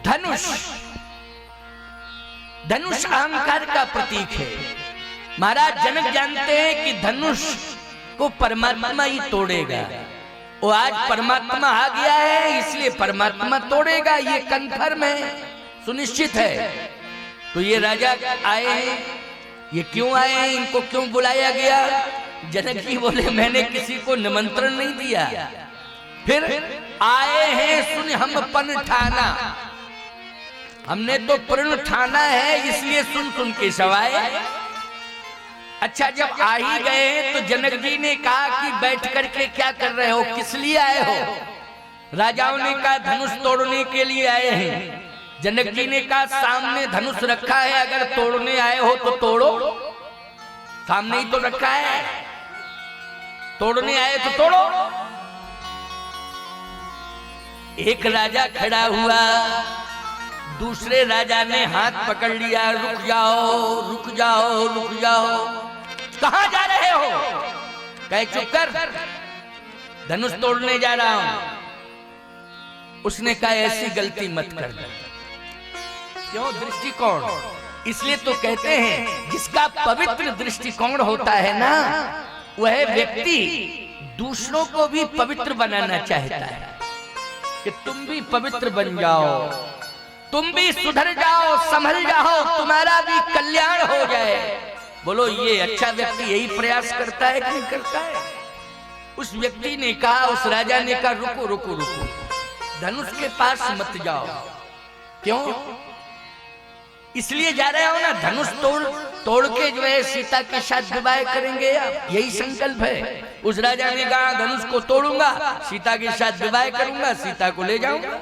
धनुष, धनुष अहंकार का प्रतीक है। महाराज जनक जानते हैं कि धनुष को परमात्मा ही तोड़ेगा। वो आज परमात्मा आ गया है, इसलिए परमात्मा तोड़ेगा, ये कन्फर्म है, सुनिश्चित है। तो ये राजा आए हैं, ये क्यों आए हैं, इनको क्यों बुलाया गया? जनक जी बोले मैंने किसी को निमंत्रण नहीं दिया, फिर आए हैं सुन हम पन ठाना, हमने तो प्रण ठाना है, इसलिए सुन सुन के सवाए। अच्छा, जब आ ही गए तो जनक जी ने कहा कि बैठ करके क्या कर रहे हो, किस लिए आए हो? राजाओं ने कहा धनुष तोड़ने के लिए आए हैं। जनक जी ने कहा सामने धनुष रखा है, अगर तोड़ने आए हो तो तोड़ो, सामने ही तो रखा है, तोड़ने आए तो तोड़ो। एक राजा खड़ा हुआ, दूसरे राजा ने हाथ पकड़ लिया, रुक जाओ रुक जाओ रुक जाओ, कहां जा रहे हो? कहे चुप कर, धनुष तोड़ने जा रहा हूं। उसने कहा ऐसी गलती मत करना। क्यों? दृष्टिकोण। इसलिए तो कहते हैं जिसका पवित्र दृष्टिकोण होता है ना, वह व्यक्ति दूसरों को भी पवित्र बनाना चाहता है कि तुम भी पवित्र बन जाओ, तुम भी सुधर जाओ, संभल जाओ, तुम्हारा भी कल्याण हो जाए। बोलो ये अच्छा व्यक्ति यही प्रयास करता है कि नहीं करता है? उस व्यक्ति ने कहा, उस राजा ने कहा रुको रुको रुको, धनुष के पास मत जाओ। क्यों? इसलिए जा रहे हो ना, धनुष तोड़ के जो है सीता के साथ विवाह करेंगे आप, यही संकल्प है। उस राजा ने कहा धनुष को तोड़ूंगा, सीता के साथ विवाह करूंगा, सीता को ले जाऊंगा।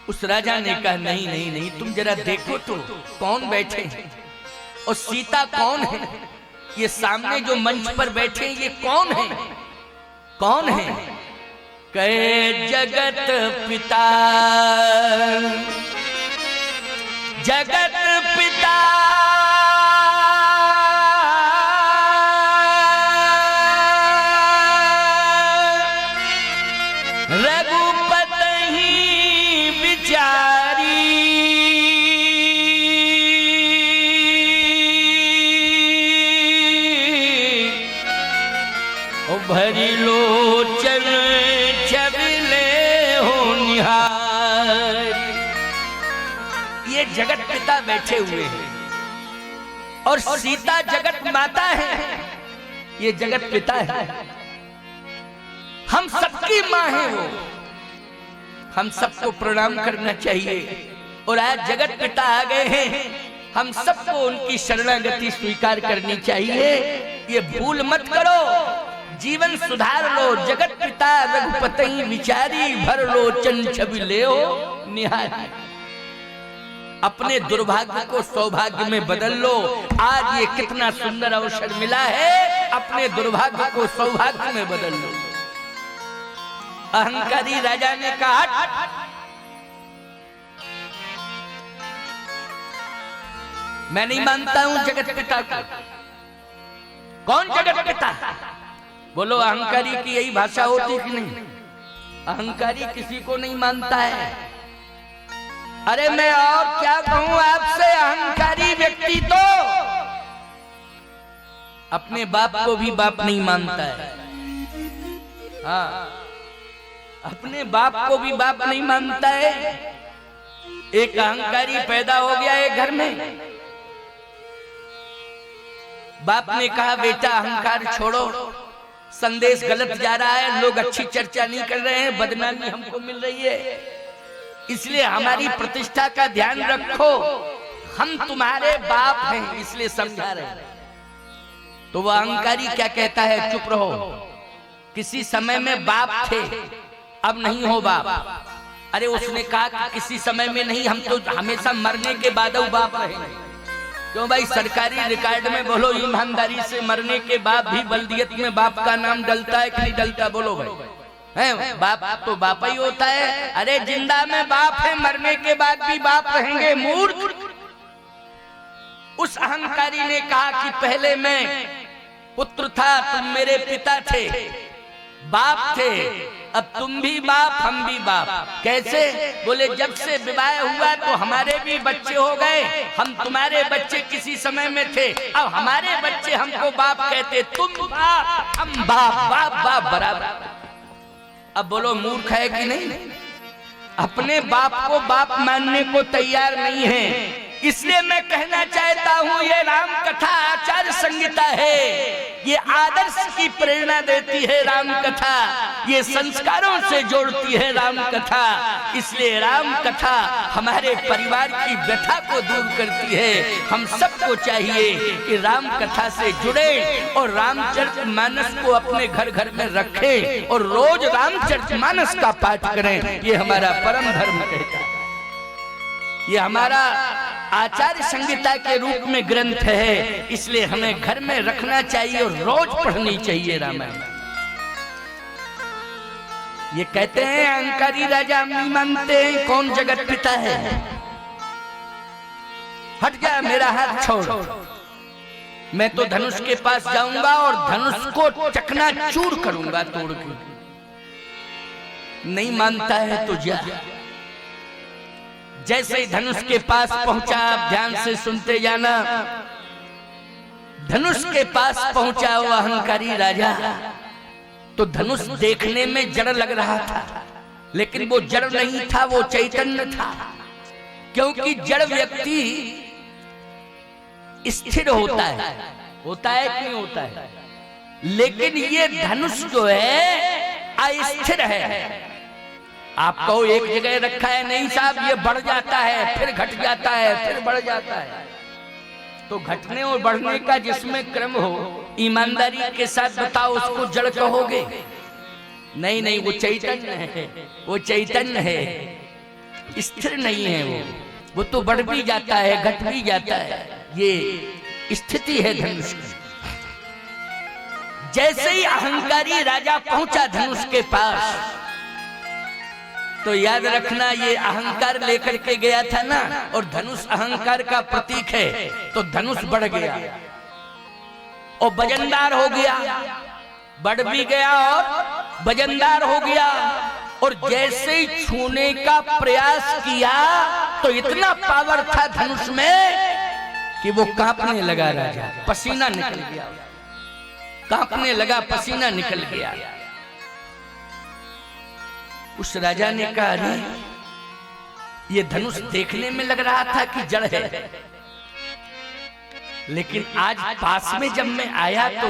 उस राजा ने कहा नहीं नहीं नहीं, तुम जरा देखो तो कौन बैठे हैं और सीता कौन है, ये सामने जो मंच पर बैठे ये कौन है? कौन है? कहे जगत पिता, जगत पिता रघुपति विचारी, ओ भरी लोचन छबिले हो निहार। ये जगत पिता बैठे हुए हैं और सीता जगत माता है, ये जगत पिता है, हम सबकी माँ है वो, हम सबको प्रणाम करना चाहिए। और आज जगत पिता आ गए हैं, हम सबको उनकी शरणागति स्वीकार करनी चाहिए। ये भूल मत करो, जीवन सुधार लो। जगत पिता रघुपति विचारी, भर लोचन छवि ले हो निहारी। अपने दुर्भाग्य को सौभाग्य में बदल लो। आज ये कितना सुंदर अवसर मिला है, अपने दुर्भाग्य को सौभाग्य में बदल लो। अहंकारी राजा ने कहा मैं नहीं मानता हूं जगत पिता को। कौन जगत पिता? बोलो अहंकारी की यही भाषा होती कि नहीं? अहंकारी किसी को नहीं मानता है। अरे मैं और क्या कहूं आपसे, अहंकारी व्यक्ति तो अपने बाप को भी बाप नहीं मानता है। हाँ, अपने बाप को भी बाप नहीं मानता है। एक अहंकारी पैदा हो गया है घर में। बाप ने कहा बेटा अहंकार छोड़ो, संदेश गलत जा रहा है, लोग अच्छी चर्चा नहीं कर रहे हैं, बदनामी हमको मिल रही है, इसलिए हमारी प्रतिष्ठा का ध्यान रखो, हम तुम्हारे बाप हैं इसलिए समझा रहे हैं। तो वह अहंकारी क्या कहता है, चुप रहो, किसी समय में बाप थे अब नहीं हो बाप। अरे उसने कहा कि किसी समय में नहीं, हम तो हमेशा मरने के बाद बाप रहेंगे। क्यों भाई, सरकारी रिकॉर्ड में बोलो ईमानदारी से, मरने के बाद भी बल्दियत में बाप का नाम डलता है कि नहीं डलता? बोलो भाई, है बाप तो बाप ही होता है। अरे जिंदा में बाप है, मरने के बाद भी बाप रहेंगे, मूर्ख। उस अहंकारी ने कहा कि पहले मैं पुत्र था, तुम मेरे पिता थे, बाप थे, अब तुम भी बाप हम भी बाप। कैसे? बोले जब से विवाह हुआ तो हमारे भी बच्चे हो गए, हम तुम्हारे बच्चे किसी समय में थे, अब हमारे बच्चे हमको बाप कहते, तुम बाप हम बाप, बाप बाप बराबर। अब बोलो मूर्ख है कि नहीं? अपने बाप को बाप मानने को तैयार नहीं है। इसलिए मैं कहना चाहता हूँ ये राम कथा आचार संहिता है, ये आदर्श की प्रेरणा देती है राम कथा, ये संस्कारों से जोड़ती है राम कथा। इसलिए राम कथा हमारे परिवार की व्यथा को दूर करती है। हम सबको चाहिए कि राम कथा से जुड़े और रामचरितमानस को अपने घर घर में रखें और रोज रामचरितमानस का पाठ करें। ये हमारा परम धर्म कहता है, ये हमारा आचार्य संहिता के रूप में ग्रंथ है। इसलिए हमें घर में रखना चाहिए और रोज पढ़नी चाहिए रामायण। ये कहते हैं अहंकारी राजा हम नहीं मानते हैं, कौन जगत पिता है? हट जा, मेरा हाथ छोड़, मैं तो धनुष के पास जाऊंगा और धनुष को चकनाचूर करूंगा तोड़ के। नहीं मानता है तो जा। जैसे ही धनुष के पास पहुंचा, आप ध्यान से सुनते जाना, धनुष के पास पहुंचा वो अहंकारी राजा, तो धनुष देखने में जड़ लग रहा था, लेकिन वो जड़ नहीं था, वो चैतन्य था। क्योंकि जड़ व्यक्ति स्थिर होता है कि नहीं होता है, लेकिन ये धनुष जो है अस्थिर है। आपको एक जगह रखा है, नहीं साहब ये बढ़ जाता है, फिर घट जाता है, फिर बढ़ जाता है। तो घटने और बढ़ने का जिसमें क्रम हो, ईमानदारी के साथ बताओ, उसको जड़ कहोगे? नहीं नहीं, वो चैतन्य है, वो चैतन्य है, स्थिर नहीं है वो तो बढ़ भी जाता है, घट भी जाता है। ये स्थिति है धनुष की। जैसे ही अहंकारी राजा पहुंचा धनुष के पास, तो याद रखना ये अहंकार लेकर के गया था ना, और धनुष अहंकार का प्रतीक है, तो धनुष बढ़ गया और वजनदार हो गया, बढ़ भी गया और वजनदार हो गया। और जैसे ही छूने का प्रयास किया तो इतना पावर था धनुष में कि वो कांपने लगा राजा, पसीना निकल गया, कांपने लगा, पसीना निकल गया। उस राजा ने कहा, अरे ये धनुष देखने में लग रहा था कि जड़ है, लेकिन आज पास में जब मैं आया तो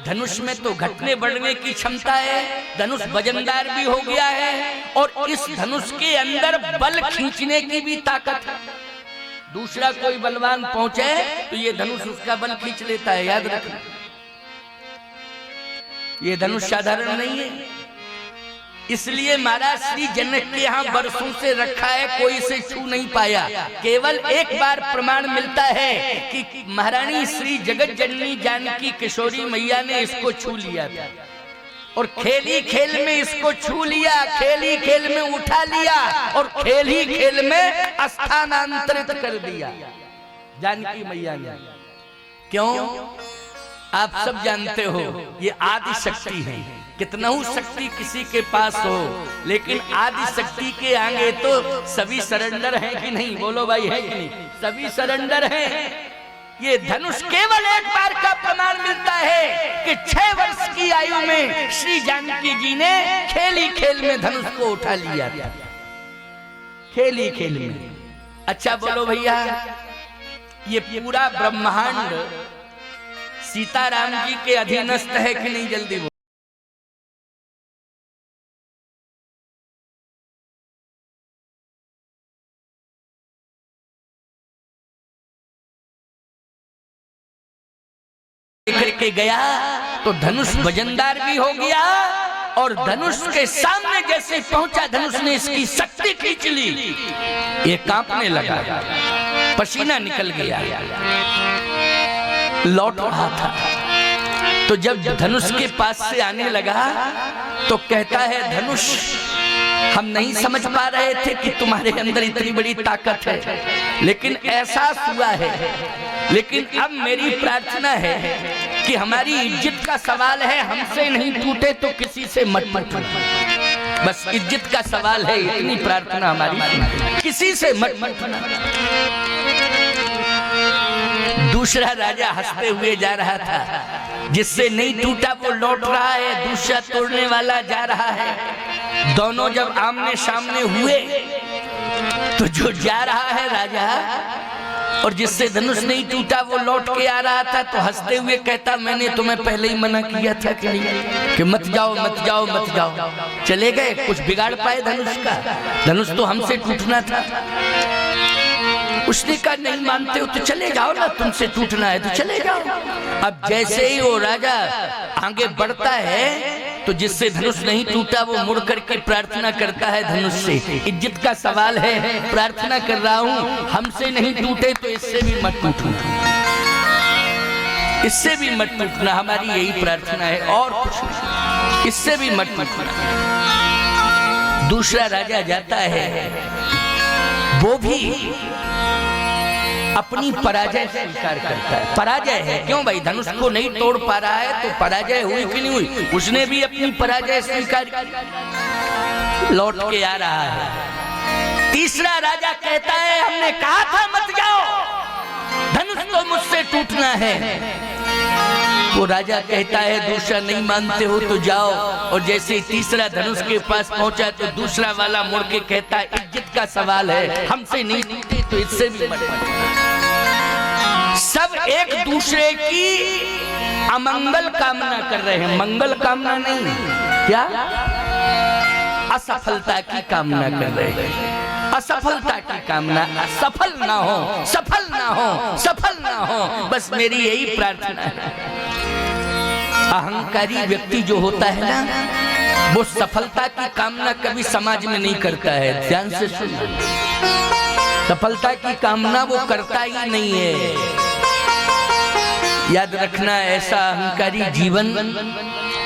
धनुष में तो घटने बढ़ने की क्षमता है, धनुष वजनदार भी हो गया है, और इस धनुष के अंदर बल खींचने की भी ताकत है। दूसरा कोई बलवान पहुंचे तो ये धनुष उसका बल खींच लेता है, याद रखना। ये धनुष साधारण नहीं है। इसलिए महाराज श्री जनक के यहाँ वर्षों से रखा है, कोई इसे छू नहीं पाया। केवल एक बार प्रमाण मिलता है कि महारानी श्री जगत जननी जानकी किशोरी मैया ने इसको छू लिया था, और खेल ही खेल में इसको छू लिया, खेल ही खेल में उठा लिया, और खेल ही खेल में स्थानांतरित कर दिया जानकी मैया ने। क्यों? आप सब जानते हो ये आदि शक्ति है। कितना शक्ति किसी के पास हो, लेकिन आदि शक्ति के आगे तो सभी सरेंडर हैं कि नहीं? बोलो भाई, है कि नहीं? सभी सरेंडर हैं। ये धनुष केवल एक बार का प्रमाण मिलता है कि 6 वर्ष की आयु में श्री जानकी जी ने खेल ही खेल में धनुष को उठा लिया था, खेल ही खेल में। अच्छा बोलो भैया, ये पूरा ब्रह्मांड सीताराम जी के अधीनस्थ है कि नहीं? जल्दी बोलो। करके गया तो धनुष वजनदार भी हो गया, और धनुष के सामने जैसे पहुंचा धनुष ने इसकी शक्ति खींच ली, ये कांपने लगा, पसीना निकल गया, लौट रहा था। तो जब धनुष के पास से आने लगा तो कहता है, धनुष हम नहीं समझ पा रहे थे कि तुम्हारे अंदर इतनी बड़ी ताकत है, लेकिन एहसास हुआ है। लेकिन अब मेरी प्रार्थना है कि हमारी इज्जत का सवाल है, हमसे नहीं टूटे तो किसी से मत टूटना। बस इज्जत का सवाल है, इतनी प्रार्थना हमारी, किसी से मत टूटना। दूसरा राजा हंसते हुए जा रहा था, जिससे नहीं टूटा वो लौट रहा है, दूसरा तोड़ने वाला जा रहा है। दोनों जब आमने सामने हुए तो जो जा रहा है राजा और जिससे धनुष नहीं टूटा वो लौट के आ रहा था, तो हंसते हुए कहता मैंने तुम्हें पहले ही मना किया था कि नहीं, कि मत जाओ मत जाओ मत जाओ। चले गए, कुछ बिगाड़ पाए धनुष का? धनुष तो हमसे टूटना था। उसने कहा नहीं मानते हो तो चले जाओ ना, तुमसे टूटना है तो चले जाओ। अब जैसे ही वो राजा आगे बढ़ता है तो जिससे धनुष नहीं टूटा वो मुड़ करके प्रार्थना करता है धनुष से। इज्जत का सवाल है, प्रार्थना कर रहा हूं हमसे नहीं टूटे तो इससे भी मत टूटना, इससे भी मत टूटना, हमारी यही प्रार्थना है और कुछ नहीं, इससे भी मत टूटना। दूसरा राजा जाता है, वो भी अपनी पराजय स्वीकार करता है। पराजय है, क्यों भाई, धनुष को नहीं तोड़ पा रहा है तो पराजय हुई कि नहीं हुई? उसने भी अपनी पराजय स्वीकार, लौट के आ रहा है। तीसरा राजा कहता है हमने कहा था मत जाओ, धनुष तो मुझसे टूटना है। वो राजा कहता है दूसरा नहीं मानते हो तो जाओ। और जैसे तीसरा धनुष के पास पहुंचा तो दूसरा वाला मुड़ के कहता है इज्जत का सवाल है, हमसे नहीं टूटे तो इससे भी मत। सब एक दूसरे की अमंगल कामना कर रहे हैं, मंगल कामना नहीं, क्या असफलता की कामना कर रहे हैं, असफलता की कामना, सफल ना हो सफल ना हो सफल ना हो, बस मेरी यही प्रार्थना है। अहंकारी व्यक्ति जो होता है ना, वो सफलता की कामना कभी समाज में नहीं करता है। ध्यान से सुनो, सफलता की कामना वो करता ही नहीं है। याद रखना, ऐसा अहंकारी जीवन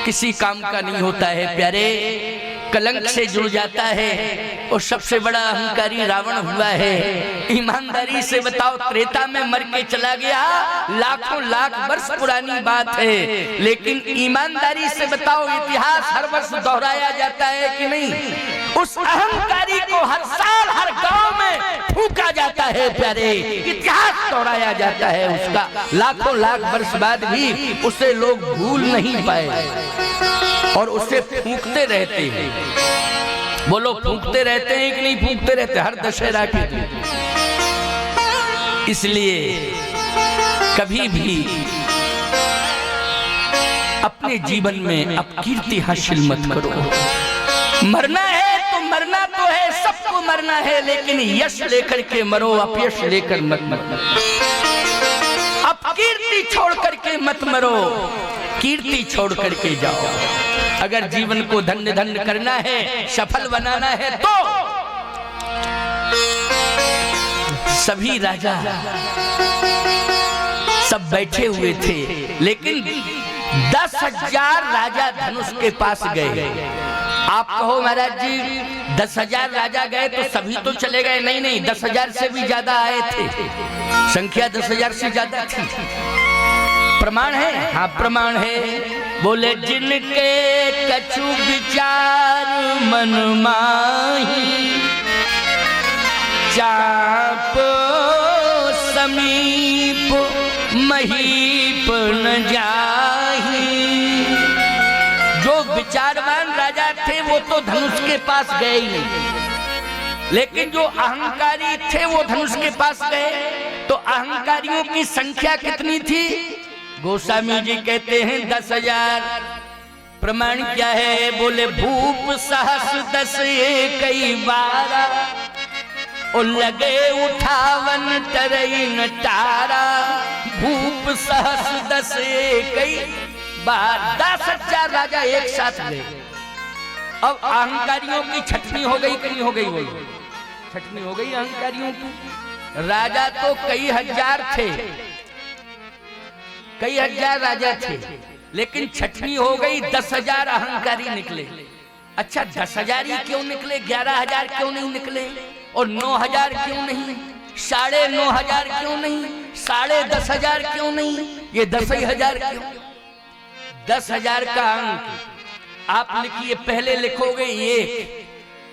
किसी काम का नहीं होता है प्यारे, कलंक से जुड़ जाता है। और सबसे बड़ा अहंकारी रावण हुआ है। ईमानदारी से बताओ, त्रेता में मर के चला गया, लाखों लाख वर्ष पुरानी बात है, लेकिन ईमानदारी से बताओ इतिहास हर वर्ष दोहराया जाता है कि नहीं? उस अहंकारी को हर साल हर गांव में फूंका जाता है प्यारे, इतिहास दोहराया जाता है उसका, लाखों लाख वर्ष बाद भी उसे लोग भूल नहीं पाए और उसे फूंकते रहते हैं। वो लोग फूंकते रहते हैं कि नहीं फूंकते रहते हर दशहरा के दिन। इसलिए कभी भी अपने जीवन में अपकीर्ति हासिल मत करो। मरना है तो मरना तो है, सबको मरना है, लेकिन यश लेकर के मरो, अपयश लेकर मत मरो। अपकीर्ति छोड़ करके मत मरो, कीर्ति छोड़ करके जाओ। अगर जीवन को धन्य धन्य करना है, सफल बनाना है, तो सभी राजा सब बैठे हुए थे, लेकिन 10,000 राजा धनुष के पास गए। आप कहो महाराज जी 10,000 राजा गए तो सभी तो चले गए? नहीं नहीं, 10,000 से भी ज्यादा आए थे, संख्या 10,000 से ज्यादा थी। प्रमाण है? हाँ प्रमाण है। बोले जिनके कछु विचार मन माही, चाप समीप महीप न जाही। जो विचारवान राजा थे वो तो धनुष के पास गए ही नहीं, लेकिन जो अहंकारी थे वो धनुष के पास गए। तो अहंकारियों की संख्या कितनी थी? गोस्वामी जी कहते हैं 10,000। प्रमाण क्या है? बोले भूप सहस 10 कई बारा, और लगे उठावन तरईन तारा। भूप सहस 10 कई बार, 10,000 राजा एक साथ गए। अब अहंकारियों की छटनी हो गई कि नहीं हो गई? वही छटनी हो गई अहंकारियों की। राजा तो कई हजार थे, कई हजार राजा थे, लेकिन छटनी हो गई, 10,000 अहंकारी निकले। अच्छा 10,000 ही क्यों निकले? 11,000 क्यों नहीं निकले? और 9,000 क्यों नहीं? 9,500 क्यों नहीं? 10,500 क्यों नहीं? ये 10,000 क्यों? 10,000 का अंक आप लिखिए, पहले लिखोगे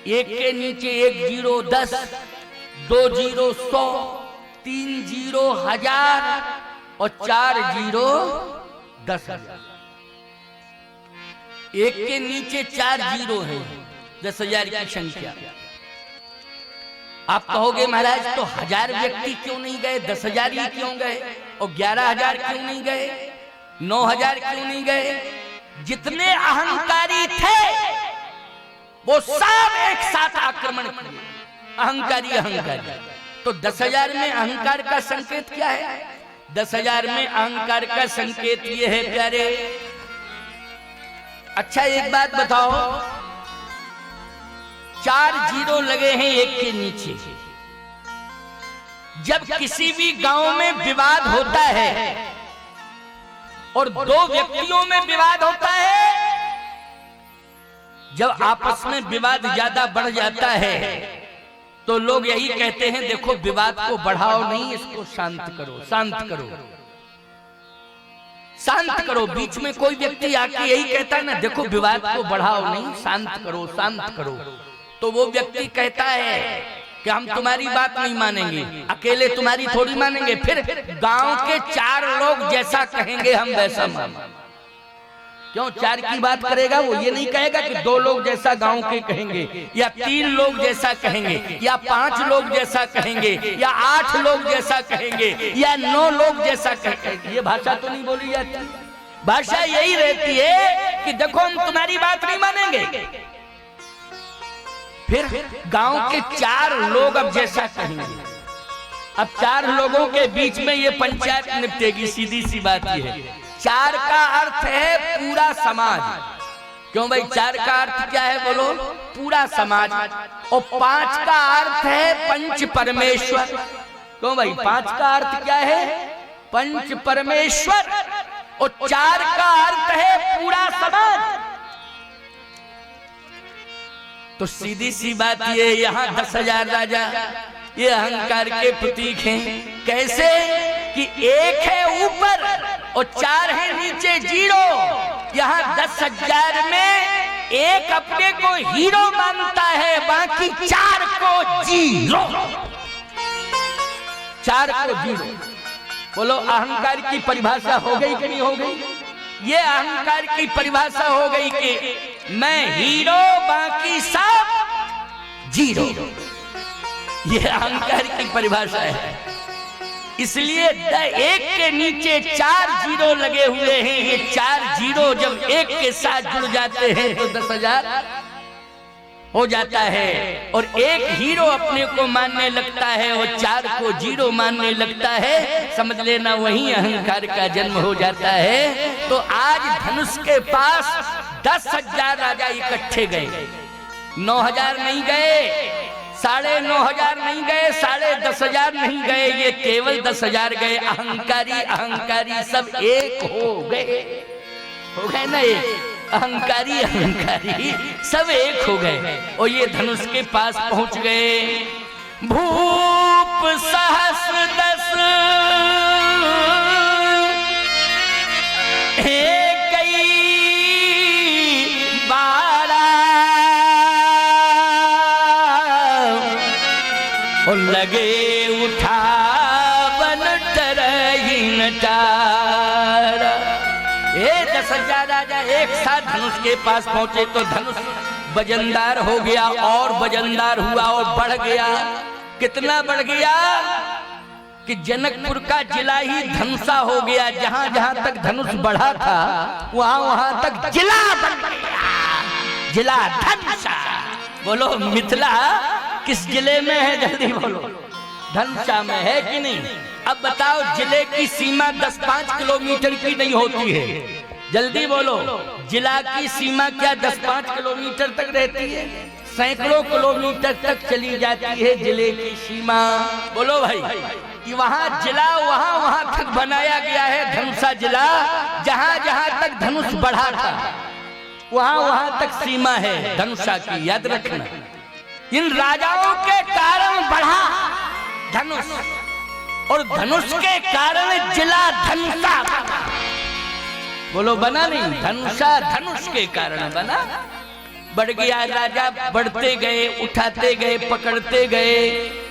एक के नीचे 1 0 10, 2 0 100, 3 0 1000 और 4 0 10,000। एक के नीचे 4 जीरो है, 10,000 की संख्या। आप कहोगे महाराज तो 1000 व्यक्ति क्यों नहीं गए, 10,000 ही क्यों गए, और 11,000 क्यों नहीं गए, 9,000 क्यों नहीं गए? जितने अहंकारी थे वो सब एक साथ आक्रमण किए, अहंकारी। तो 10,000 में अहंकार का संकेत क्या है? 10,000 में अहंकार का संकेत ये है प्यारे। अच्छा एक बात बताओ, 4 जीरो लगे हैं एक के नीचे। जब किसी भी गांव में विवाद होता है और 2 व्यक्तियों में विवाद होता है, जब आपस में विवाद ज्यादा बढ़ जाता है तो लोग यही कहते हैं, देखो विवाद को बढ़ाओ नहीं, इसको शांत करो, शांत करो, शांत करो। बीच में कोई व्यक्ति आके यही कहता है ना, देखो विवाद को बढ़ाओ नहीं, शांत करो, शांत करो। तो वो व्यक्ति कहता है कि हम तुम्हारी बात नहीं मानेंगे, अकेले तुम्हारी थोड़ी मानेंगे, फिर गांव के 4 लोग जैसा कहेंगे हम वैसा मानेंगे। क्यों 4 की बात करेगा? वो ये नहीं कहेगा कि 2 लोग जैसा गांव के कहेंगे, या 3 लोग जैसा कहेंगे, या 5 लोग जैसा कहेंगे, या 8 लोग जैसा कहेंगे, या 9 लोग जैसा कहेंगे। ये भाषा तो नहीं बोली जाती। भाषा यही रहती है कि देखो हम तुम्हारी बात नहीं मानेंगे, फिर गांव के 4 लोग अब जैसा कहेंगे। अब 4 लोगों के बीच में ये पंचायत निपटेगी, सीधी सी बात ये है। 4 का अर्थ है पूरा समाज। क्यों भाई 4 का अर्थ क्या है बोलो? पूरा समाज। और 5 का अर्थ है पंच परमेश्वर। क्यों भाई 5 का अर्थ क्या है? पंच परमेश्वर। और 4 का अर्थ है पूरा समाज। तो सीधी सी बात ये, यहाँ 10,000 राजा ये अहंकार के प्रतीक हैं। कैसे कि एक है ऊपर और 4 है नीचे जीरो। यहाँ 10,000 में एक अपने को हीरो मानता है, बाकी 4 को जीरो। 4 को जीरो। बोलो अहंकार की परिभाषा हो गई कि नहीं हो गई? ये अहंकार की परिभाषा हो गई कि मैं हीरो, बाकी सब जीरो। ये अहंकार की परिभाषा है। इसलिए एक के नीचे 4 जीरो लगे हुए हैं। ये 4 जीरो जब एक के साथ जुड़ जाते हैं तो 10,000 हो जाता है। और एक हीरो अपने को मानने लगता है और 4 को जीरो मानने लगता है। समझ लेना वही अहंकार का जन्म हो जाता है। तो आज धनुष के पास 10,000 राजा इकट्ठे गए। 9,000 नहीं गए, 9,500 नहीं गए, 10,500 नहीं गए, ये केवल 10,000 गए। अहंकारी सब एक हो गए ना। एक अहंकारी सब एक हो गए और ये धनुष के पास पहुंच गए। भूप सहस्र 10 और लगे उठा बन टरहीन टारा। 10,000 राजा एक साथ धनुष के पास पहुंचे तो धनुष वजनदार हो गया और वजनदार हुआ और बढ़ गया। कितना बढ़ गया कि जनकपुर का जिला ही धनुषा हो गया। जहां जहां तक धनुष बढ़ा था वहां वहां तक जिला बन गया। जिला धनुषा। बोलो मिथिला किस जिले में है? जल्दी बोलो। धनुषा में है कि नहीं? अब बताओ जिले की सीमा 10-5 किलोमीटर की नहीं होती है। जल्दी बोलो। जिला की सीमा क्या 10-5 किलोमीटर तक रहती है? सैकड़ों किलोमीटर तक चली जाती है जिले की सीमा। बोलो भाई, वहाँ जिला वहाँ तक बनाया गया है धनुषा जिला। जहाँ जहाँ तक धनुष बढ़ा था वहाँ तक सीमा है धनुषा की। याद रखना, इन राजाओं के कारण बढ़ा धनुष और धनुष के कारण जिला धनुषा। बोलो बना नहीं, धनुषा धनुष के कारण बना। बढ़ गया, राजा बढ़ते गए, उठाते गए,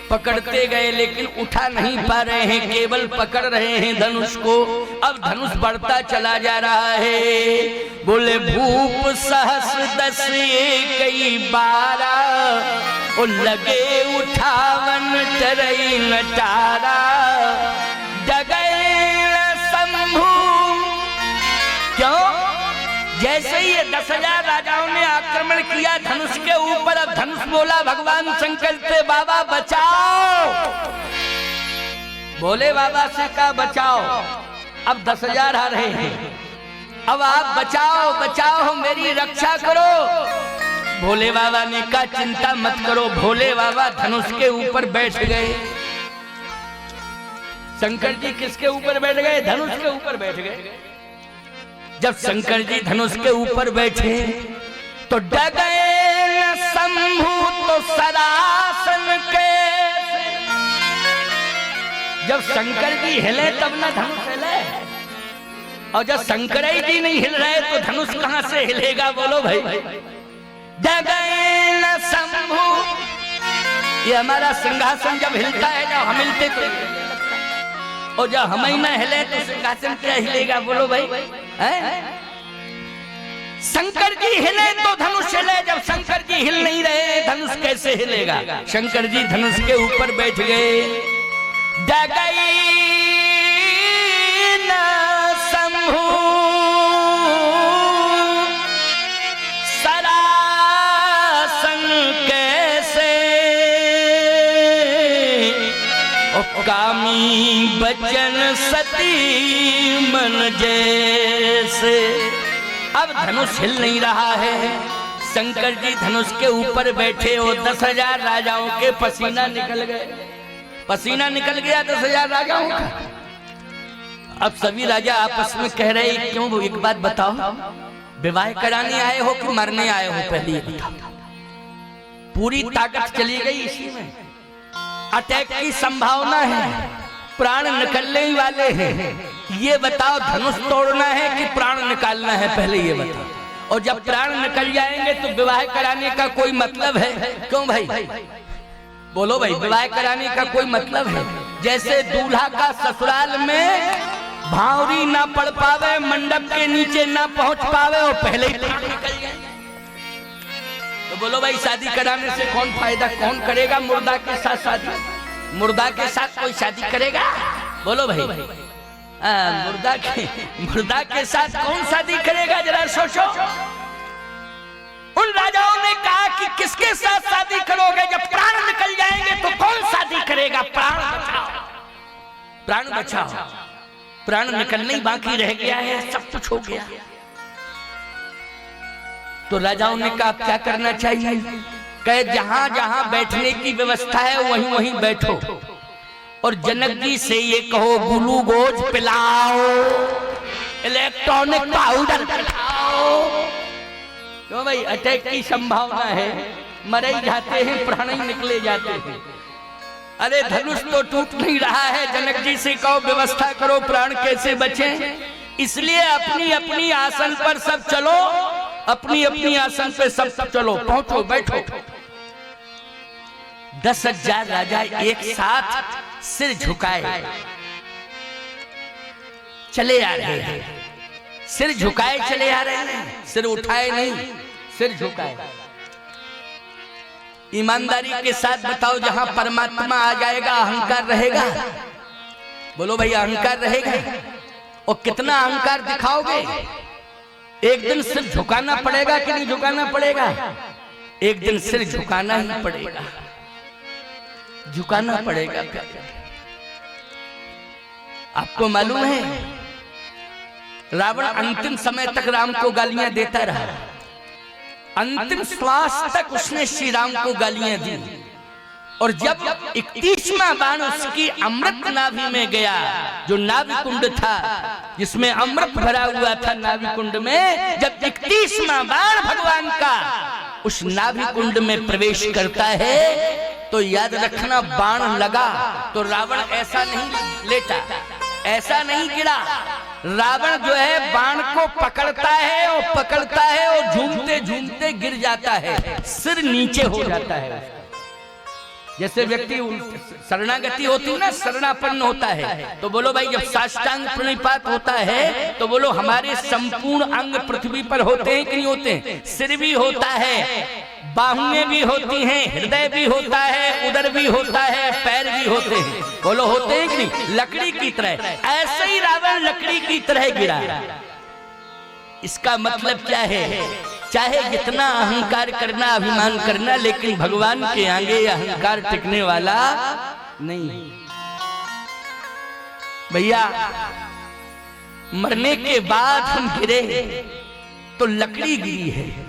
पकड़ते गए, लेकिन उठा नहीं पा रहे हैं, केवल पकड़ रहे हैं धनुष को। अब धनुष बढ़ता चला जा रहा है। बोले भूप सहस 10 कई 12, ओ लगे उठावन टरई नटारा, डगए शंभु। क्यों? जैसे ही 10,000 राजाओं ने आक्रमण किया धनुष के ऊपर, अब धनुष बोला भगवान शंकर से, बाबा बचाओ। बोले बाबा से कहा बचाओ। अब 10,000 आ रहे हैं, अब आप बचाओ, बचाओ, मेरी रक्षा करो। भोले बाबा ने कहा चिंता मत करो। भोले बाबा धनुष के ऊपर बैठ गए। शंकर जी किसके ऊपर बैठ गए? धनुष के ऊपर बैठ गए। जब शंकर जी धनुष के ऊपर बैठे तो डगए शंभु तो सरासन के। जब शंकर जी हिले तब ना धनुष हिले, और जब शंकर जी नहीं हिल रहे तो धनुष कहां से हिलेगा? बोलो भाई। डगए शंभु, ये हमारा सिंहासन जब हिलता है, जब हम हिलते तो, और जब हम ही ना हिले तो सिंहासन क्या हिलेगा? बोलो भाई। शंकर जी हिले तो धनुष हिले, जब शंकर जी हिल नहीं रहे धनुष कैसे हिलेगा? शंकर जी धनुष के ऊपर बैठ गए। डगई न शंभु सरासन कैसे, कामी बचन सती मन जैसे। अब धनुष हिल नहीं रहा है। शंकर जी धनुष के ऊपर बैठे और 10,000 राजाओं के पसीना निकल गए। पसीना निकल गया 10,000 राजाओं का। अब सभी राजा आपस में कह रहे, क्यों? एक बात बताओ, विवाह कराने आए हो कि मरने आए हो? पहले पूरी ताकत चली गई इसी में, अटैक की संभावना है, प्राण निकलने ही वाले हैं। ये बताओ धनुष तोड़ना है कि प्राण निकालना है? पहले ये बताओ। और जब प्राण निकल जाएंगे तो विवाह कराने का कोई मतलब है? क्यों भाई? बोलो भाई, विवाह कराने का कोई मतलब है? जैसे दूल्हा का ससुराल में भावरी ना पड़ पावे, मंडप के नीचे ना पहुंच पावे, और पहले ही प्राण निकल जाए, तो बोलो भाई शादी कराने से कौन फायदा? कौन करेगा मुर्दा के साथ शादी? मुर्दा के साथ कोई शादी करेगा? बोलो भाई। मुर्दा के साथ कौन शादी करेगा? जरा सोचो। उन राजाओं ने कहा कि किसके साथ शादी करोगे? जब प्राण निकल जाएंगे तो कौन शादी करेगा? प्राण बचाओ, प्राण बचाओ। प्राण निकलने ही बाकी रह गया है, सब कुछ हो गया। तो राजाओं ने कहा क्या करना चाहिए? कहे जहां जहां बैठने की व्यवस्था है वहीं वहीं बैठो, और जनक जी से ये कहो ग्लूकोज पिलाओ, इलेक्ट्रॉनिक पाउडर पिलाओ। क्यों भाई? अटैक की संभावना है, मरे ही जाते हैं, प्राण ही निकले जाते हैं। अरे धनुष तो टूट नहीं रहा है, जनक जी से कहो व्यवस्था करो, प्राण कैसे बचे? इसलिए अपनी अपनी आसन पर सब चलो, अपनी अपनी आसन पे सब चलो, पहुंचो, बैठो। 10,000 राजा एक साथ सिर झुकाए चले आ रहे हैं। सिर झुकाए चले आ रहे हैं, सिर उठाए नहीं, सिर झुकाए। ईमानदारी के साथ बताओ, जहां परमात्मा आ जाएगा अहंकार रहेगा? बोलो भाई, अहंकार रहेगा? और कितना अहंकार दिखाओगे? एक दिन सिर झुकाना पड़ेगा कि नहीं झुकाना पड़ेगा? एक दिन सिर झुकाना ही पड़ेगा, झुकाना पड़ेगा। आपको मालूम है रावण अंतिम समय तक राम को गालियां देता रहा, अंतिम श्वास तक उसने श्री राम को गालियां दी। और जब 31वां बाण उसकी अमृत नाभि में गया, जो नाभि कुंड था जिसमें अमृत भरा हुआ था, नाभि कुंड में जब 31वां बाण भगवान का उस नाभि कुंड में प्रवेश करता है, तो याद रखना बाण लगा तो रावण ऐसा नहीं लेटा, ऐसा नहीं गिरा, रावण जो है बाण को पकड़ता है और पकड़ता है और झूमते झूमते गिर जाता है, सिर नीचे हो जाता है। जैसे व्यक्ति शरणागति होती है ना, शरणापन्न होता है, तो बोलो भाई जब साष्टांग प्रणिपात होता है तो बोलो हमारे संपूर्ण अंग पृथ्वी पर होते हैं कि नहीं होते हैं? सिर भी होता है, बाहुएं भी होती हैं, हृदय भी होता है, उदर भी होता है, पैर भी होते हैं, बोलो होते हैं कि नहीं? लकड़ी की तरह, ऐसे ही रावण लकड़ी की तरह गिरा। इसका मतलब क्या है? चाहे जितना अहंकार करना, अभिमान करना, लेकिन भगवान के आगे अहंकार टिकने वाला नहीं। भैया मरने के बाद हम गिरे तो लकड़ी गिरी है,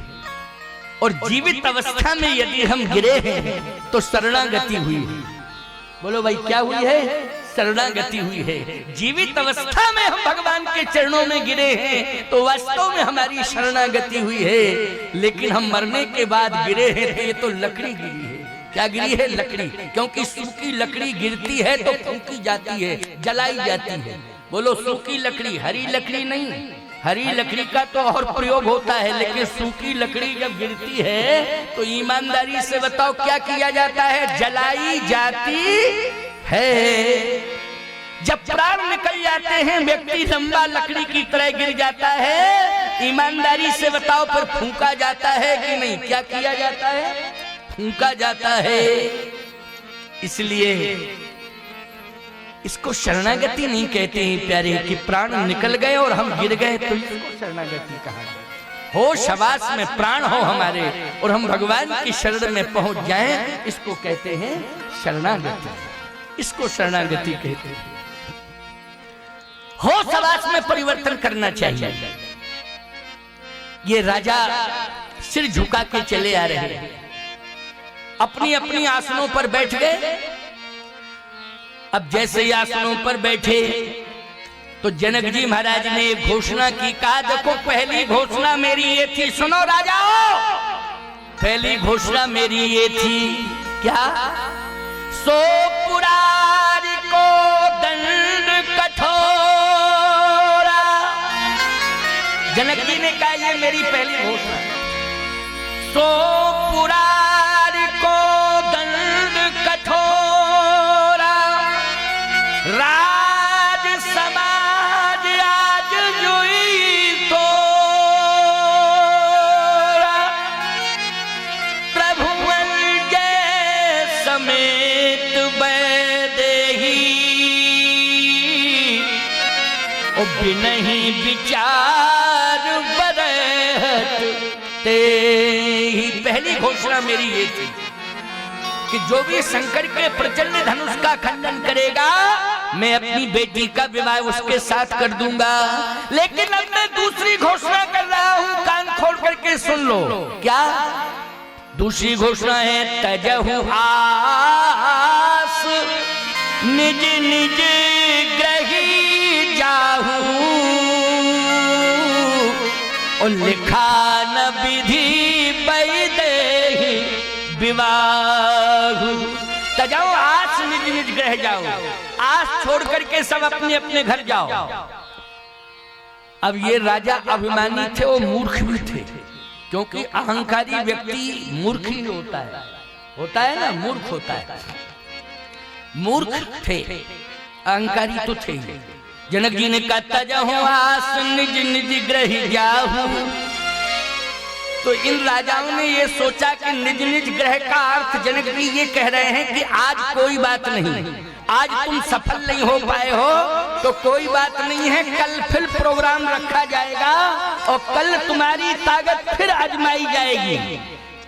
और जीवित अवस्था में यदि हम गिरे हैं तो शरणागति हुई है। बोलो भाई क्या हुई है? शरणागति हुई है। जीवित अवस्था में हम भगवान के चरणों में गिरे हैं तो वास्तव में हमारी शरणागति हुई है, लेकिन हम मरने के बाद गिरे हैं तो ये तो लकड़ी गिरी है। क्या गिरी है? लकड़ी। क्योंकि सूखी लकड़ी गिरती है तो फूंकी जाती है, जलाई जाती है। बोलो सूखी लकड़ी, हरी लकड़ी नहीं। हरी लकड़ी का तो और प्रयोग होता है, लेकिन सूखी लकड़ी जब गिरती है तो ईमानदारी से बताओ क्या किया जाता है? जलाई जाती है। जब प्राण निकल जाते हैं व्यक्ति लंबा लकड़ी की तरह गिर जाता है, ईमानदारी से बताओ फिर फूंका जाता है कि नहीं? क्या किया जाता है? फूंका जाता है। इसलिए इसको शरणागति नहीं कहते हैं प्यारे, कि प्राण निकल गए और हम गिर गए तो इसको शरणागति कहा गया। हो शवास में प्राण हो हमारे और हम भगवान की शरण में पहुंच जाएं, इसको कहते हैं शरणागति। इसको शरणागति कहते हैं। हो शवास में परिवर्तन करना चाहिए। ये राजा सिर झुका के चले आ रहे हैं, अपनी अपनी आसनों पर बैठ गए। अब जैसे ही आसनों पर बैठे तो जनक जी महाराज ने एक घोषणा की। कहा देखो पहली घोषणा मेरी ये थी, सुनो राजाओ, पहली घोषणा मेरी ये थी, क्या? सो पुरारी को दंड कठोरा। जनक जी ने कहा ये मेरी पहली घोषणा। सो पुरारी को दंड कठोरा, राज समाज आज जुई तोरा, प्रभुवन जय समेत बैदेही, ओ बिनहि विचार बरत ते ही। पहली घोषणा मेरी ये थी कि जो भी शंकर के प्रचंड धनुष का खंडन करेगा मैं अपनी बेटी का विवाह उसके साथ कर दूंगा। लेकिन अब मैं दूसरी घोषणा कर रहा हूं, कान खोल करके सुन लो। क्या दूसरी घोषणा है? तजहु आस निज निज ग्रही जाहू, और लिखा न विधि बैदेही विवाह। तजाओ आस निज निज ग्रह जाओ, आस छोड़ करके सब अपने अपने घर जाओ। अब ये राजा अभिमानी थे, वो मूर्ख भी थे, क्योंकि अहंकारी व्यक्ति मूर्ख ही होता है ना, मूर्ख होता है। मूर्ख थे, अहंकारी तो थे ही। जनक जी ने कहा तजहु आस निज निज ग्रह जाहू। तो इन राजाओं ने ये सोचा कि निज निज ग्रह का अर्थ जनक जी ये कह रहे हैं कि आज कोई बात नहीं, आज तुम सफल नहीं हो पाए हो तो कोई बात नहीं है, कल फिर प्रोग्राम रखा जाएगा और कल तुम्हारी ताकत फिर आजमाई जाएगी,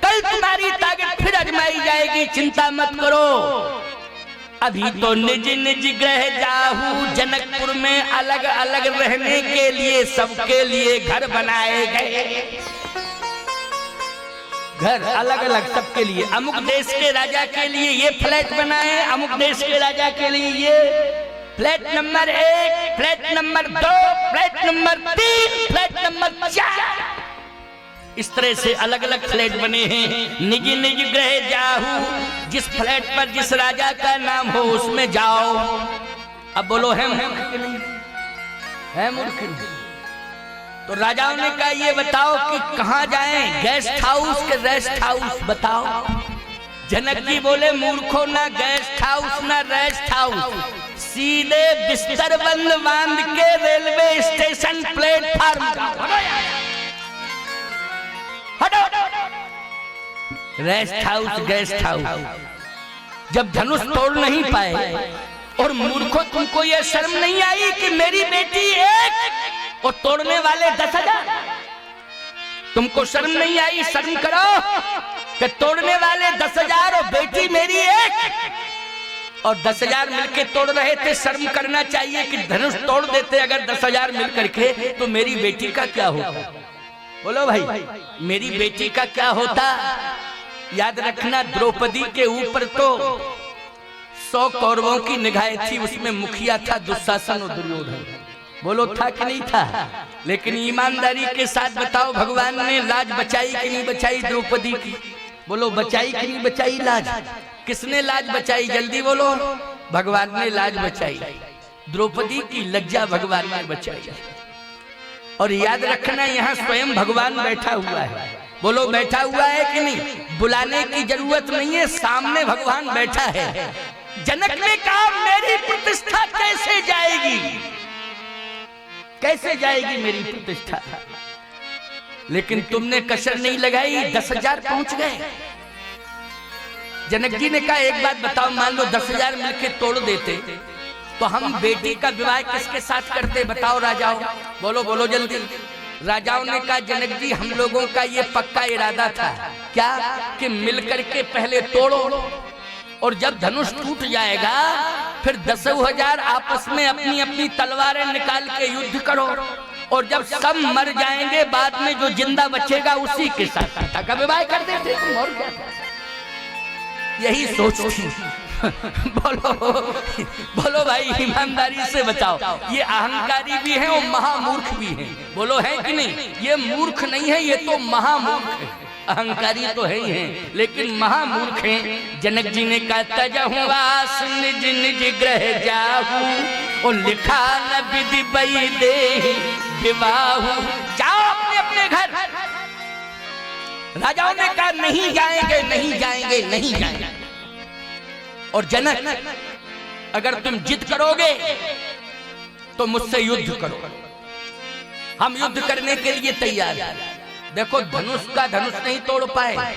कल तुम्हारी ताकत फिर आजमाई जाएगी, चिंता मत करो। अभी तो निज निज ग्रह जाहू, जनकपुर में अलग अलग रहने के लिए सबके लिए घर बनाए गए, घर अलग अलग सबके लिए। अमुक देश के राजा के लिए ये फ्लैट बनाए, अमुक देश के राजा के लिए ये flat number 1, flat number 2, flat number 3, flat number 4, इस तरह से अलग अलग फ्लैट बने हैं। निज निज ग्रह जाहू, जिस फ्लैट पर जिस राजा का नाम हो उसमें जाओ। अब बोलो है है मूर्ख नहीं। तो राजाओं ने कहा ये बताओ कि कहां जाएं, गेस्ट हाउस के रेस्ट हाउस बताओ। जनक जी बोले मूर्खों, ना गेस्ट हाउस ना रेस्ट हाउस, सीधे बिस्तर बंद बांध के रेलवे स्टेशन प्लेटफार्म जाओ। हटो। Rest house guest house. जब धनुष तोड़ नहीं पाए और मूर्खों तुमको ये शर्म नहीं आई कि मेरी बेटी एक और तोड़ने वाले 10,000? तुमको शर्म नहीं आई? शर्म करो कि तोड़ने वाले 10,000 और बेटी मेरी एक, और 10,000 मिलके तोड़ रहे थे। शर्म करना चाहिए कि धनुष तोड़ देते अगर 10,000 मिल करके, तो मेरी बेटी का क्या होता? बोलो भाई, मेरी बेटी का क्या होता? याद रखना, द्रौपदी के ऊपर तो 100 कौरवों की निगाहें थी, उसमें मुखिया था दुशासन और दुर्योधन। बोलो था कि नहीं था? लेकिन ईमानदारी के साथ बताओ, भगवान ने लाज बचाई कि नहीं बचाई द्रौपदी की? बोलो बचाई कि नहीं बचाई लाज? किसने लाज बचाई? जल्दी बोलो। भगवान ने लाज बचाई, द्रौपदी की लज्जा भगवान ने बचाई। और याद रखना, यहाँ स्वयं भगवान बैठा हुआ है। बोलो बैठा हुआ है कि नहीं? बुलाने की जरूरत नहीं है, सामने भगवान बैठा है। जनक ने कहा मेरी प्रतिष्ठा कैसे जाएगी, कैसे जाएगी मेरी प्रतिष्ठा? लेकिन तुमने कसर नहीं लगाई, 10,000 पहुंच गए। जनक जी ने कहा एक बात बताओ, मान लो 10,000 मिलके तोड़ देते तो हम बेटी का विवाह किसके साथ करते? बताओ राजाओं, बोलो बोलो जल्दी। राजाओं ने कहा जनक जी हम लोगों का ये पक्का इरादा था, क्या कि मिलकर के पहले तोड़ो और जब धनुष टूट जाएगा फिर 10,000 आपस में अपनी अपनी तलवारें निकाल के युद्ध करो, और जब सब मर जाएंगे बाद में जो जिंदा बचेगा उसी के साथ सीता का विवाह कर देते। तुम और क्या था? यही सोच थी। बोलो बोलो भाई, ईमानदारी से बताओ, ये अहंकारी भी हैं और महामूर्ख भी हैं। बोलो है कि नहीं? ये मूर्ख नहीं है, ये तो महामूर्ख है। अहंकारी तो है ही हैं, लेकिन महामूर्ख हैं। जनक जी ने कहा तजहु वास निज निज ग्रह जाहू, और लिखा न विधि बई दे विवाहु। जाओ अपने अपने घर। राजाओं ने कहा नहीं जाएंगे, नहीं जाएंगे, नहीं जाएंगे। और जनक, अगर तुम जिद करोगे तो मुझसे युद्ध करो, हम युद्ध करने के लिए तैयार हैं। देखो धनुष का धनुष नहीं तोड़ पाए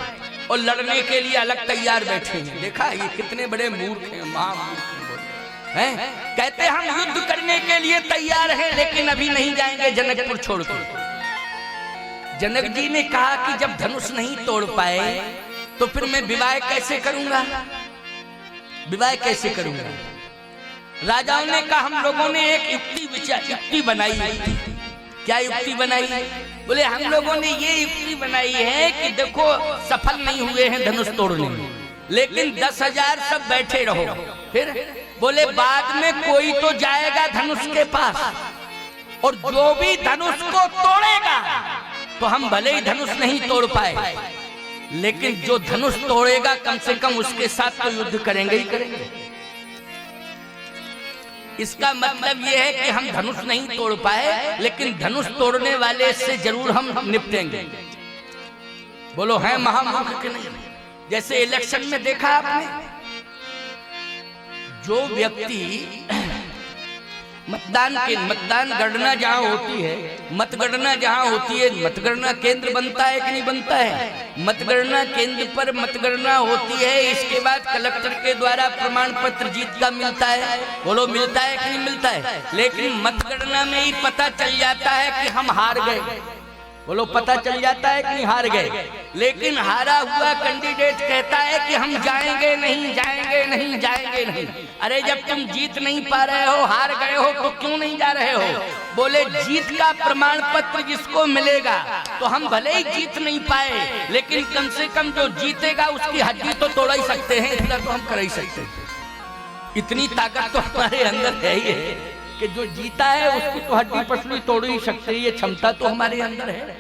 और लड़ने के लिए अलग तैयार बैठे हैं। देखा ये कितने बड़े मूर्ख हैं, महामूर्ख हैं। कहते हम युद्ध करने के लिए तैयार हैं लेकिन अभी नहीं जाएंगे जनकपुर छोड़कर। जनक जी ने कहा कि जब धनुष नहीं तोड़ पाए तो फिर मैं विवाह कैसे करूंगा, विवाह कैसे करूंगा? राजाओं ने कहा हम लोगों ने एक युक्ति बनाई। क्या युक्ति बनाई? बोले हम लोगों ने ये युक्ति बनाई है कि देखो सफल नहीं हुए हैं धनुष तोड़ने में, लेकिन 10,000 सब बैठे रहो। फिर बोले बाद में कोई तो जाएगा धनुष के पास, और जो भी धनुष को तोड़ेगा तो हम भले ही धनुष नहीं तोड़ पाए, लेकिन जो धनुष तोड़ेगा कम से कम उसके साथ तो युद्ध करेंगे ही करेंगे। इसका मतलब यह है कि हम धनुष नहीं तोड़ पाए लेकिन धनुष तोड़ने वाले से जरूर हम निपटेंगे। बोलो है महामूर्ख के नहीं? जैसे इलेक्शन में देखा आपने, जो व्यक्ति मतदान गणना जहाँ होती है, मतगणना जहाँ होती है, मतगणना केंद्र बनता है कि नहीं बनता है? मतगणना केंद्र पर मतगणना होती है, इसके बाद कलेक्टर के द्वारा प्रमाण पत्र जीत का मिलता है। बोलो मिलता है कि नहीं मिलता है? लेकिन मतगणना में ही पता चल जाता है कि हम हार गए। बोलो पता चल जाता है कि नहीं हार गए? लेकिन हारा हुआ कैंडिडेट कहता है कि हम जाएंगे नहीं, जाएंगे नहीं, जाएंगे नहीं। अरे जब तुम जीत नहीं पा रहे हो, हार गए हो, तो क्यों नहीं जा रहे हो? बोले जीत का प्रमाण पत्र जिसको मिलेगा तो हम भले ही जीत नहीं पाए लेकिन कम से कम जो जीतेगा उसकी हड्डी तो तोड़ ही सकते हैं, इतना तो हम कर ही सकते हैं। इतनी ताकत तो हमारे अंदर है ही है कि जो जीता है उसकी तो हड्डी पसली तोड़ ही सकते हैं। ये क्षमता तो हमारे अंदर है।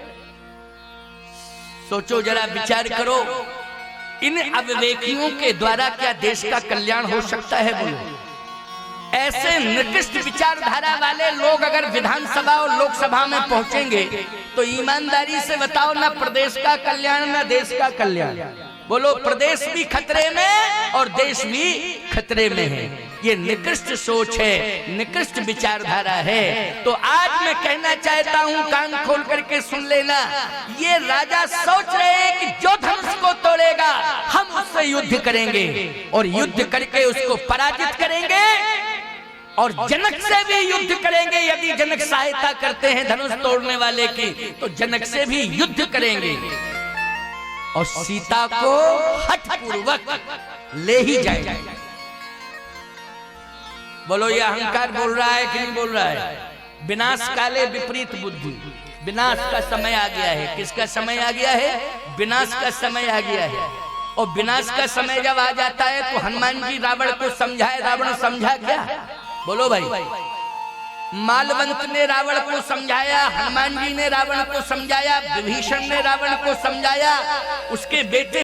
सोचो जरा, विचार करो, इन अविवेकियों के द्वारा क्या देश का कल्याण हो सकता है? बोलो ऐसे निकृष्ट विचारधारा वाले लोग अगर विधानसभा और लोकसभा में पहुंचेंगे तो ईमानदारी से बताओ, ना प्रदेश का कल्याण ना देश का कल्याण। बोलो, प्रदेश भी खतरे में और देश भी खतरे में है। ये निकृष्ट सोच है, निकृष्ट विचारधारा है। तो आज मैं कहना चाहता हूं, कान खोल करके सुन लेना, ये राजा सोच रहे हैं कि जो धनुष को तोड़ेगा हम उससे युद्ध करेंगे और युद्ध करके उसको पराजित करेंगे और जनक से भी युद्ध करेंगे। यदि जनक सहायता करते हैं धनुष तोड़ने वाले की तो जनक से भी युद्ध करेंगे और सीता को हठपूर्वक ले ही जाएंगे। बोलो, ये अहंकार बोल रहा है कि नहीं बोल रहा है? विनाश काले विपरीत बुद्धि, विनाश का समय आ गया है। किसका समय आ गया है? विनाश का समय आ गया है। और विनाश का समय जब आ जाता है तो हनुमान जी रावण को समझाए, रावण समझा क्या? बोलो भाई, मालवंत ने रावण को समझाया, हनुमान जी ने रावण को समझाया, विभीषण ने रावण को समझाया, उसके बेटे